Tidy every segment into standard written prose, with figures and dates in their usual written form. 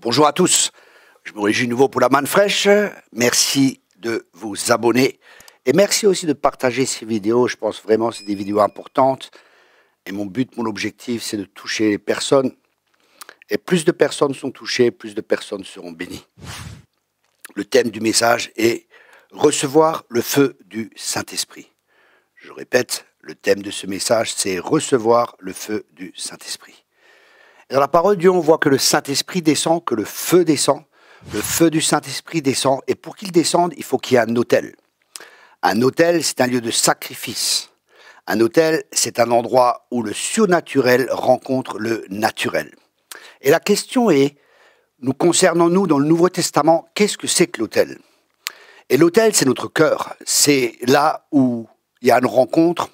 Bonjour à tous, je me réjouis de nouveau pour la manne fraîche. Merci de vous abonner et merci aussi de partager ces vidéos. Je pense vraiment que c'est des vidéos importantes et mon objectif, c'est de toucher les personnes. Et plus de personnes sont touchées, plus de personnes seront bénies. Le thème du message est recevoir le feu du Saint-Esprit. Je répète, le thème de ce message, c'est recevoir le feu du Saint-Esprit. Dans la parole de Dieu, on voit que le Saint-Esprit descend, que le feu descend. Le feu du Saint-Esprit descend. Et pour qu'il descende, il faut qu'il y ait un autel. Un autel, c'est un lieu de sacrifice. Un autel, c'est un endroit où le surnaturel rencontre le naturel. Et la question est, nous concernons-nous dans le Nouveau Testament, qu'est-ce que c'est que l'autel? Et l'autel, c'est notre cœur. C'est là où il y a une rencontre,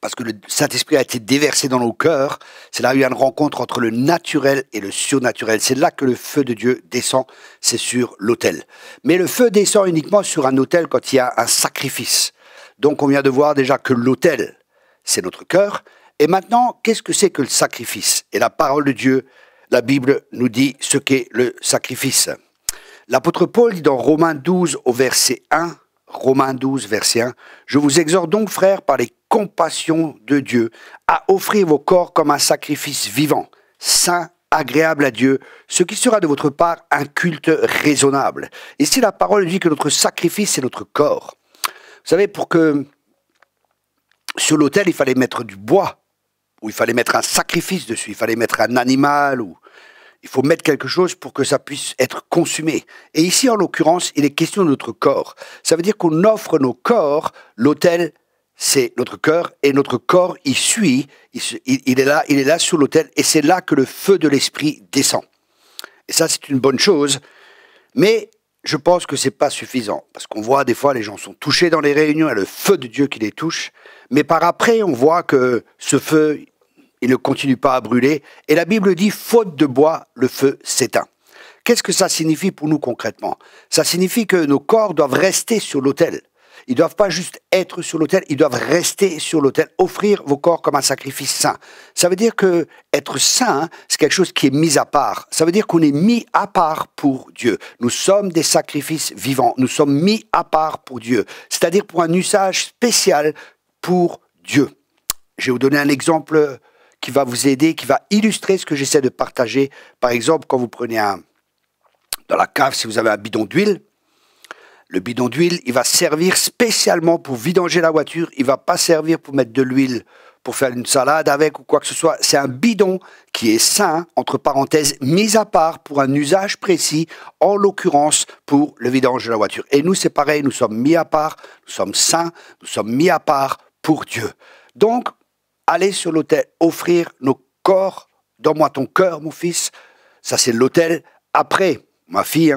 parce que le Saint-Esprit a été déversé dans nos cœurs. C'est là où il y a une rencontre entre le naturel et le surnaturel. C'est là que le feu de Dieu descend, c'est sur l'autel. Mais le feu descend uniquement sur un autel quand il y a un sacrifice. Donc on vient de voir déjà que l'autel, c'est notre cœur. Et maintenant, qu'est-ce que c'est que le sacrifice? Et la parole de Dieu, la Bible nous dit ce qu'est le sacrifice. L'apôtre Paul dit dans Romains 12 au verset 1, Romains 12 verset 1, « Je vous exhorte donc, frères, par les compassions de Dieu, à offrir vos corps comme un sacrifice vivant, saint, agréable à Dieu, ce qui sera de votre part un culte raisonnable. » Ici, la parole dit que notre sacrifice, c'est notre corps. Vous savez, pour que sur l'autel, il fallait mettre du bois, ou il fallait mettre un sacrifice dessus, il fallait mettre un animal, ou il faut mettre quelque chose pour que ça puisse être consumé. Et ici, en l'occurrence, il est question de notre corps. Ça veut dire qu'on offre nos corps, l'autel, c'est notre cœur, et notre corps, il suit, il est là sur l'autel, et c'est là que le feu de l'esprit descend. Et ça, c'est une bonne chose, mais je pense que c'est pas suffisant, parce qu'on voit des fois, les gens sont touchés dans les réunions, il y a le feu de Dieu qui les touche, mais par après, on voit que ce feu, il ne continue pas à brûler, et la Bible dit, faute de bois, le feu s'éteint. Qu'est-ce que ça signifie pour nous concrètement? Ça signifie que nos corps doivent rester sur l'autel. Ils ne doivent pas juste être sur l'autel, ils doivent rester sur l'autel, offrir vos corps comme un sacrifice saint. Ça veut dire que être saint, c'est quelque chose qui est mis à part. Ça veut dire qu'on est mis à part pour Dieu. Nous sommes des sacrifices vivants, nous sommes mis à part pour Dieu. C'est-à-dire pour un usage spécial pour Dieu. Je vais vous donner un exemple qui va vous aider, qui va illustrer ce que j'essaie de partager. Par exemple, quand vous prenez dans la cave, si vous avez un bidon d'huile, le bidon d'huile, il va servir spécialement pour vidanger la voiture. Il ne va pas servir pour mettre de l'huile, pour faire une salade avec ou quoi que ce soit. C'est un bidon qui est saint, entre parenthèses, mis à part pour un usage précis, en l'occurrence pour le vidange de la voiture. Et nous, c'est pareil, nous sommes mis à part, nous sommes saints, nous sommes mis à part pour Dieu. Donc, aller sur l'autel, offrir nos corps, donne-moi ton cœur, mon fils. Ça, c'est l'autel. Après, ma fille,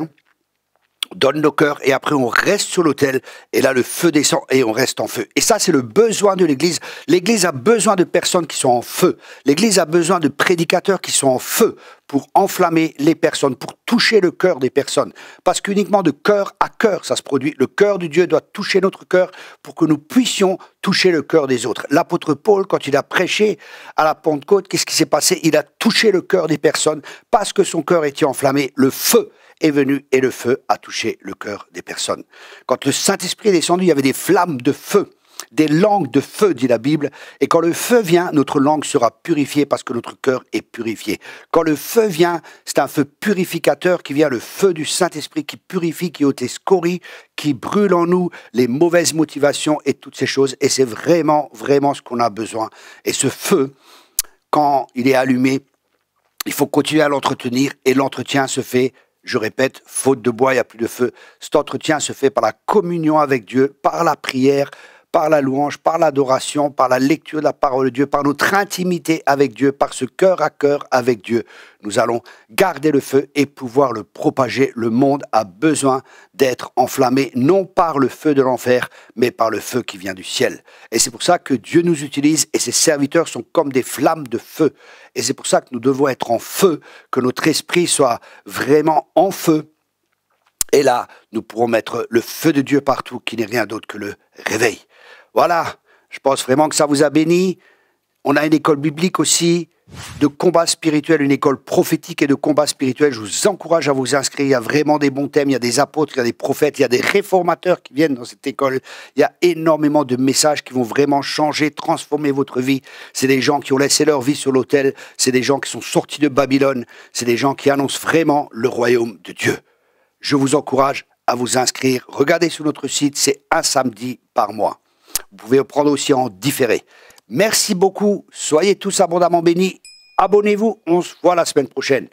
donne nos cœurs et après on reste sur l'autel et là le feu descend et on reste en feu. Et ça, c'est le besoin de l'Église. L'Église a besoin de personnes qui sont en feu. L'Église a besoin de prédicateurs qui sont en feu pour enflammer les personnes, pour toucher le cœur des personnes. Parce qu'uniquement de cœur à cœur, ça se produit. Le cœur de Dieu doit toucher notre cœur pour que nous puissions toucher le cœur des autres. L'apôtre Paul, quand il a prêché à la Pentecôte, qu'est-ce qui s'est passé? Il a touché le cœur des personnes parce que son cœur était enflammé. Le feu est venu et le feu a touché le cœur des personnes. Quand le Saint-Esprit est descendu, il y avait des flammes de feu, des langues de feu, dit la Bible. Et quand le feu vient, notre langue sera purifiée parce que notre cœur est purifié. Quand le feu vient, c'est un feu purificateur qui vient, le feu du Saint-Esprit qui purifie, qui ôte les scories, qui brûle en nous les mauvaises motivations et toutes ces choses. Et c'est vraiment, vraiment ce qu'on a besoin. Et ce feu, quand il est allumé, il faut continuer à l'entretenir et l'entretien se fait, je répète, faute de bois, il n'y a plus de feu. Cet entretien se fait par la communion avec Dieu, par la prière, par la louange, par l'adoration, par la lecture de la parole de Dieu, par notre intimité avec Dieu, par ce cœur à cœur avec Dieu. Nous allons garder le feu et pouvoir le propager. Le monde a besoin d'être enflammé, non par le feu de l'enfer, mais par le feu qui vient du ciel. Et c'est pour ça que Dieu nous utilise et ses serviteurs sont comme des flammes de feu. Et c'est pour ça que nous devons être en feu, que notre esprit soit vraiment en feu. Et là, nous pourrons mettre le feu de Dieu partout, qui n'est rien d'autre que le réveil. Voilà, je pense vraiment que ça vous a béni. On a une école biblique aussi. de combat spirituel, une école prophétique et de combat spirituel. Je vous encourage à vous inscrire. Il y a vraiment des bons thèmes. Il y a des apôtres, il y a des prophètes, il y a des réformateurs qui viennent dans cette école. Il y a énormément de messages qui vont vraiment changer, transformer votre vie. C'est des gens qui ont laissé leur vie sur l'autel. C'est des gens qui sont sortis de Babylone. C'est des gens qui annoncent vraiment le royaume de Dieu. Je vous encourage à vous inscrire. Regardez sur notre site, c'est un samedi par mois. Vous pouvez le prendre aussi en différé. Merci beaucoup. Soyez tous abondamment bénis. Abonnez-vous. On se voit la semaine prochaine.